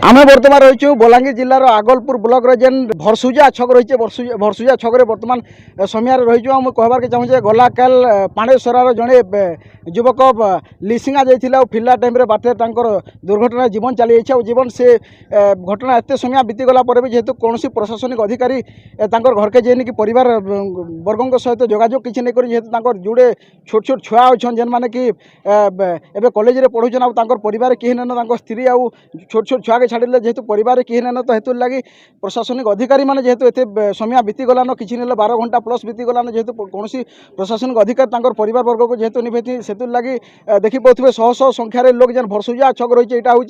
आम बर्तमान रही बलांगीर जिलार आगलपुर ब्लॉक जेन भरसुजा छक रही भरसुजा छक बर्तमान समियार रही कहबार के चाहूँ गला काल पाणेश्वरार जड़े युवक लिसिंगा जाइए फिरला टाइम बाटे दुर्घटना जीवन चली जाइए जीवन से घटना एत समय बीतीगला भी जेहेतु कौन प्रशासनिक अधिकारी घर के जेन कि परिवार वर्गों सहित जोगाजोग किसी नहीं कर जेहेतु जुड़े छोट छोट छुआ अच्छा जेन मैंने कि एवं कॉलेज में पढ़ुन आर परिवार कहीं न स्त्री आउ छोट छोट छुआ के छाड़े जेहेतु परिवार कहीं न तो हेतु लगी प्रशासनिक अधिकारी मैंने जेहेतु एत समय बीतीगलान कि 12 घंटा प्लस बीतीगलान जेहेतु कौन प्रशासनिक अधिकारी परिवार वर्ग को जेहेतु निभे से लगी देखी पारे शह शह संख्यार लोग जेन भरसुजा छक रही है हूँ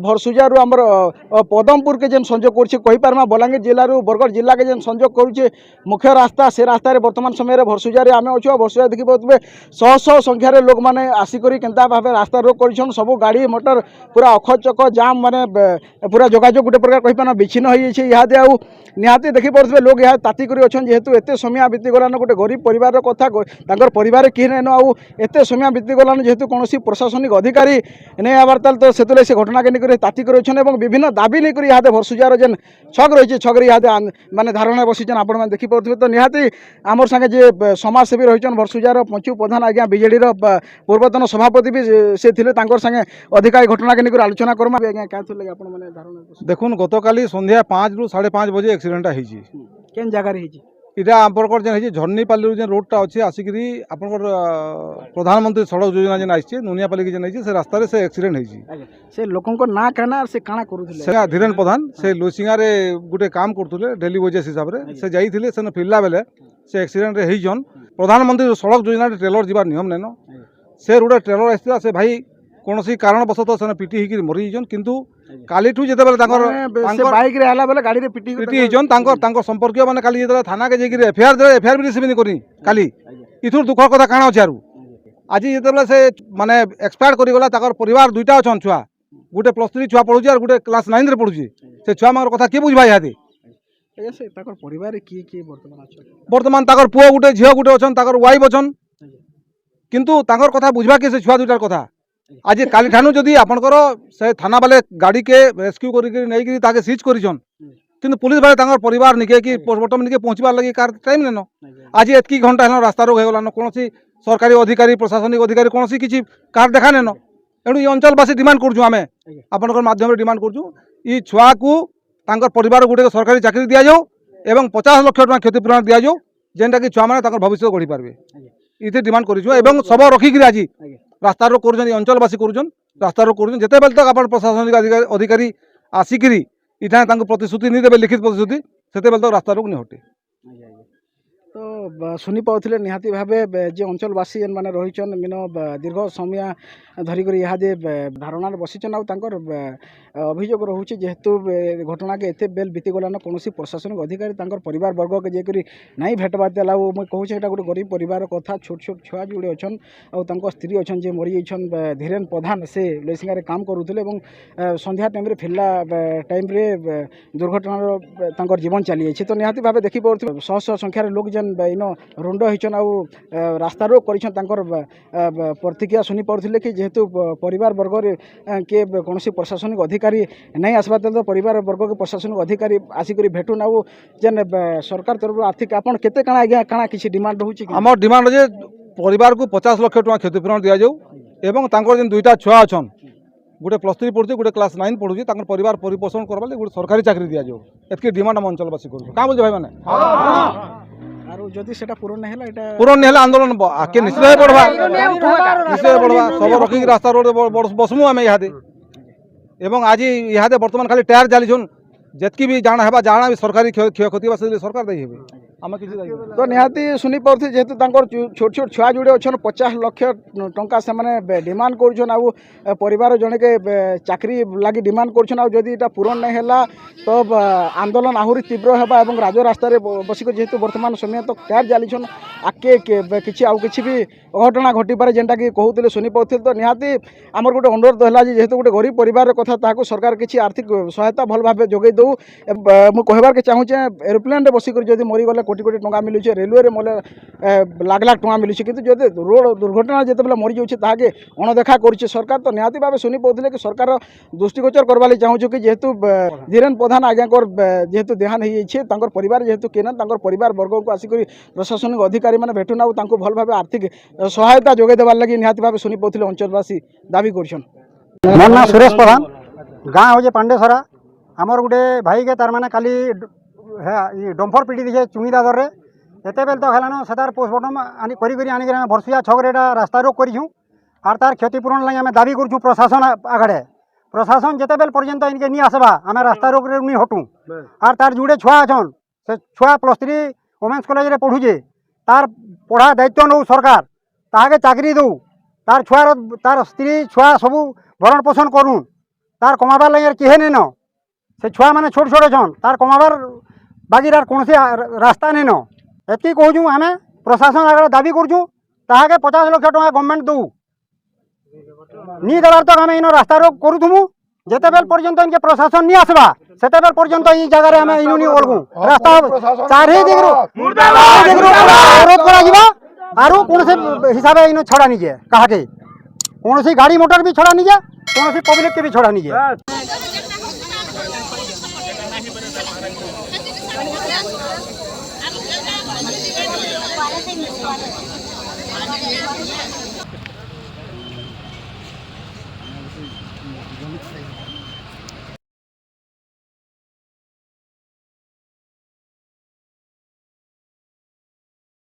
भरसुजा रू आमर पदमपुर के जेन संजोग करमा बलांगीर जिलूर बरगढ़ जिला के जेन संजोग करुचे मुख्य रास्ता से रास्तार वर्तमान समय भरसुजार आम अच्छे भरसुजा देखी पारे शह शह संख्यार लोक मैंने आसिक केन्ता भाव रास्ता रोक कर सब गाड़ी मोटर पूरा अखचक जाम माने पूरा जोगाजोग गोटे प्रकार कहीपर विच्छिन्न हो जाए इहादे आउ निहाती देखी पारे लोग यहाँ ताती कर जेहेतु एत समय बीतीगलान गोटे गरीब परिवार कथा परिवार कहीं न आउ एत समय बीतीगलान जेहेतु कौन प्रशासनिक अधिकारी नहीं आबार तो से घटना के लेकर ताती कर विभिन्न दाबी नहीं कर इहादे भरसुजार जेन छक रही छक इहादे माने धारणा बसीचन आपण मैंने देखिपे तो निहाती आमर संगे जे समाजसेवी रही भरसुजार पंचु प्रधान आज्ञा बीजेडी पूर्वतन सभापति भी से थे संगे अधिक घटना के लेकर आलोचना करमा आज्ञा क्या लगे देखुन गतकाली संध्या 5 ରୁ 5:30 बजे एक्सीडेंट होइछि केन जगह रे इटा आमरकर जेन होइछि झर्नीपाली जेन रोडटा अछि आसिकरी आपनकर प्रधानमंत्री सड़क योजना जेन आइछि नुनियापाली के जेन आइछि से रास्ता रे से एक्सीडेंट होइछि से लोकन को ना कहना से काना करूथिले से धीरेन प्रधान से लोसिंगा रे गुटे काम करथुले डेली वेजेस हिसाब रे से जाइथिले से फिरला बेले से एक्सीडेंट रे होइजन प्रधानमंत्री सड़क योजना रे ट्रेलर जीवार नियम नेनो से रोड ट्रेलर आइथिला से भाई कौन कारणवशतः से पिटी होकर मरीजन किंतु कालीठू जो बाइक रे आला बेले गाड़ी रे पिटी संपर्क मैंने काली थाना के जाकर एफआईआर भी रिसीव नहीं करी काली इथुर दुख कथा काण अच्छे आज जो से माने एक्सपायर करगला परिवार दुईटा अच्छा छुआ गोटे +3 छुआ पढ़ुचे और गोटे क्लास 9 रे पढ़ुचे से छुआ मान कथा किए बुझा इहादे परिवार बर्तमान पुओ गोटे झील गोटे अच्छा वाइफ अच्छा किंतु कथा बुझा कि से छुआ दुईटार कथा आज काली ठानु जदि आपनकर से थाना वाले गाड़ी के रेस्क्यू करके सीज करिछन किंतु पुलिस वाले परिवार निके कि पोस्टमार्टम निके पहुँचबार लगी कार टाइम नेनो आज एतकी घंटा है रास्ता रोक होगलान कौन सरकारी अधिकारी प्रशासनिक अधिकारी कौन किसी कार देखा नेनो एणु ये अंचलवासी डिमांड करूँ आम आपनकर माध्यम डिमांड करूँ ये छुआ को परिवार गोटे सरकारी चाकरी दि जाऊ एवं 50 लाख टका क्षतिपूरण दि जाऊ जेनटा कि छुआ मैंने भविष्य गढ़ी पारे ये डिमांड कर सब रखिक आज रास्ता रोक कर अंचलवासी कर रास्ता रोक कर जिते बेले तक आप प्रशासनिक अधिकारी आसिकी इतना प्रतिश्रुति नहीं देवे लिखित प्रतिश्रुति से बेले तक रास्ता रोक नहीं हटे तो शुणी पाते निहाती भाव जे अंचलवासी जेन मैंने रही दीर्घ समय धरिक इहादे धारणा बसीचन अभियोग रोचे जेहेतु घटना के एत बेल बीतीगलान कौन प्रशासनिक अधिकारी परिवार वर्ग के जेकर नहीं भेटबार देला मुझे कहूँ यहाँ गोटे गरीब परिवार कथा छोट छोट छुआ जोड़े अच्छन और स्त्री अच्छा जे मरी जाइछन धीरेन प्रधान से लेसिंगार काम करुले संध्या टाइम फिरला टाइम दुर्घटनार जीवन चली जाइए तो निहाती भाव देखी पारे शह शह संख्यार लोक जेन इन रुंड होइछन आउ रास्ता रोक कर प्रतिक्रिया शुणी पारे कि जेहेतु परिवार वर्ग के कौन प्रशासनिक अधिकारी नहीं आसवा तो परिवार वर्ग के प्रशासनिक अधिकारी आसिक भेटुन आउ जेन सरकार तरफ आर्थिक आपन केते काना आज्ञा काना किछि डिमांड रहउछि हमर डिमांड जे परिवार को 50 लाख टका क्षतिपूरण दिया जाऊ एवं तांकर जेन दुईटा छुआ अछन गोटे +3 पढ़ुचे गोटे क्लास 9 पढ़ुचे परिवार परिपोषण करबा ले गोटे सरकारी चाकरी दिया जाऊ एतके डिमांड हम अंचलवासी करू का बोल भाई माने जदि सेटा पूर्ण नहीं आंदोलन आके निश्चय बढ़वा सब रखी रास्ता रोड बसमु आम इहादे एवं आज इहादे बर्तमान खाली टायर जाली जितकी भी जाना है जाना भी सरकारी क्षयक्षति सरकार दे तो निहाती शुणी पारे जेहेतु छोट छोट छुआ जोड़े अच्छा 50 लाख टंका से डिमांड कर परिवार जड़े के चाकरी लगी डिमांड कर पूरण नहीं है तो आंदोलन आहरी तीव्र होगा और राज रास्ता बसिक जेहेतु वर्तमान समय तो टायर जाली आगे कि भी अघटना घटी पारे जेनटा कि कहते शुणी पाते तो निहाती आमर गोटे अनुरोध है जेहेतु गोटे गरीब परिवार कथा सरकार किसी आर्थिक सहायता भल भाव जोगे दो मुझे कहबार के चाहूँचे एरोप्लेन बसिक जब मरीगले কোটি কোটি টଙ୍କା ମିଳୁଛେ ରେଲୱେରେ ମଲେ ଲାখ ଲାখ ଟଙ୍କା ମିଳୁଛି କିନ୍ତୁ ଯଦି ରୋଡ଼ ଦୁର୍ଘଟଣା ଯେତେବେଳେ ମରିଯାଉଛି ତାହାକେ ଅଣଦେଖା କରୁଛେ ସରକାର ତ ନିହାତି ଭାବେ ଶୁଣି ପାଉଥିଲେ କି ସରକାର ଦୃଷ୍ଟିଗୋଚର କରବା ଲାଗି ଚାହୁଁଛୁ କି ଯେହେତୁ ଧୀରେନ୍ ପ୍ରଧାନ ଆଜ୍ଞାଙ୍କର ଯେହେତୁ ଦେହାନ୍ତ ହେଇଯାଇଛି ତାଙ୍କର ପରିବାର ଯେହେତୁ କିଏ ନା ତାଙ୍କର ପରିବାର ବର୍ଗଙ୍କୁ ଆସିକରି ପ୍ରଶାସନିକ ଅଧିକାରୀମାନେ ଭେଟୁନ୍ ଆଉ ତାଙ୍କୁ ଭଲ ଭାବେ ଆର୍ଥିକ ସହାୟତା ଯୋଗାଇ ଦେବାର ଲାଗି ନିହାତି ଭାବେ ଶୁଣି ପାଉଥିଲେ ଅଞ୍ଚଳବାସୀ ଦାବି କରୁଛନ୍। मोर नाम सुरेश प्रधान गाँ हूँ पांडेसरा आमर गोटे भाई के तार माने काली डम्फर पिटी दीछे चुंगी दादर रे एते बेल तो हेलानो सेतार पोस्टमार्टम आनी करी करी आनी के भरसुया छकरे रास्ता रोक करिछु आर तार क्षतिपूरण लागि आमे दाबी करछु प्रशासन आगड़े प्रशासन जेते बेल पर्यंत इनके नी आसबा आमे रास्ता रोक रे नी हटू आर तार जुड़े छुआ अछन से छुआ +3 वोमेन्स कॉलेज रे पढुजे तार पढ़ा दायित्व नौ सरकार ताहाके चाकरी दऊ तार छुआर तार स्त्री छुआ सबू भरण पोषण करूँ तार कमाबार लगे किहे नहीं न से छुआ मैंने छोट छोट छन तार कमाबार बागीर कौन रास्ता नहीं न एति कहूँ आम प्रशासन आगे दाबी करूँ ताके 50 लाख टका गवर्नमेंट दऊ नी देवार तक आम इन रास्ता रोक करूँ जिते बेल पर्यंत इनके प्रशासन नहीं आसबा सेते बेल पर्यंत ई जगह आम इन नहीं ओलगू रास्ता चारि दिगरू अवरोध करा आरु कौन से हिसाब इन छड़ा नहीं जाए कहा कौन सी गाड़ी मोटर भी छड़ा नहीं जाए कौन सी पब्लिक के भी छड़ा नहीं जाए